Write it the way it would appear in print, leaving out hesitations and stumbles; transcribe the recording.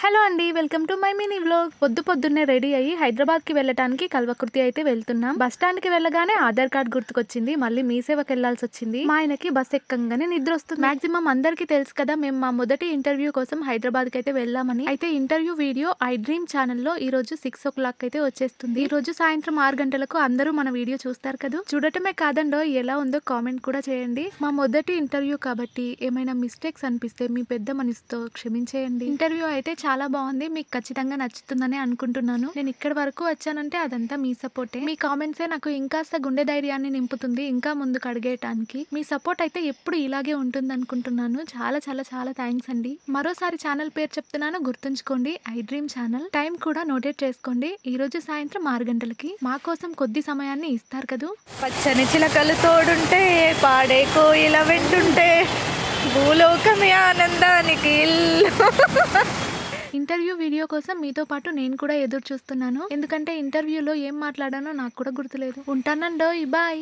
Hello అండి, welcome to my mini vlog. పొద్దున్నే ready అయ్యి హైదరాబాద్ కి వెళ్ళడానికి కల్వకుర్తి అయితే వెళ్తున్నాం. బస్ స్టాండ్ కి వెళ్ళగానే ఆధార్ కార్డ్ గుర్తుకొచ్చింది. మళ్ళీ మీ సేవకి వెళ్లాల్సి వచ్చింది. మా ఆయనకి బస్ ఎక్కంగానే నిద్ర వస్తుంది. మాక్సిమం అందరికి తెలుసు కదా, మేము మా మొదటి ఇంటర్వ్యూ కోసం హైదరాబాద్ కి అయితే వెళ్ళామని. అయితే ఇంటర్వ్యూ వీడియో ఐ డ్రీమ్ ఛానల్లో ఈ రోజు 6 o'clock అయితే వచ్చేస్తుంది. ఈ రోజు సాయంత్రం 6 గంటలకు అందరూ మన వీడియో చూస్తారు కదా. చూడటమే కాదండో, ఎలా ఉందో కామెంట్ కూడా చేయండి. మా మొదటి ఇంటర్వ్యూ కాబట్టి ఏమైనా మిస్టేక్స్ అనిపిస్తే మీ పెద్ద మనసుతో క్షమించేయండి. ఇంటర్వ్యూ అయితే చాలా బాగుంది. మీకు ఖచ్చితంగా నచ్చుతుందని అనుకుంటున్నాను. నేను ఇక్కడ వరకు వచ్చానంటే అదంతా మీ సపోర్టే. మీ కామెంట్సే నాకు ఇంకాస్త గుండె ధైర్యాన్ని నింపుతుంది ఇంకా ముందుకు అడిగేయటానికి. మీ సపోర్ట్ అయితే ఎప్పుడు ఇలాగే ఉంటుంది అనుకుంటున్నాను. చాలా చాలా చాలా థ్యాంక్స్ అండి. మరోసారి ఛానల్ పేరు చెప్తున్నాను, గుర్తుంచుకోండి. I dream channel. టైం కూడా నోటేట్ చేసుకోండి. ఈ రోజు సాయంత్రం 6 గంటలకి మా కోసం కొద్ది సమయాన్ని ఇస్తారు కదూ. పచ్చని చిలకలు తోడుంటే, పాడే కోయిల వెంటుంటే, భూలోకమే ఆనందానికి ఇల్లు. ఇంటర్వ్యూ వీడియో కోసం మీతో పాటు నేను కూడా ఎదురు చూస్తున్నాను. ఎందుకంటే ఇంటర్వ్యూలో ఏం మాట్లాడానో నాకు కూడా గుర్తులేదు. ఉంటానండోయ్, బాయ్.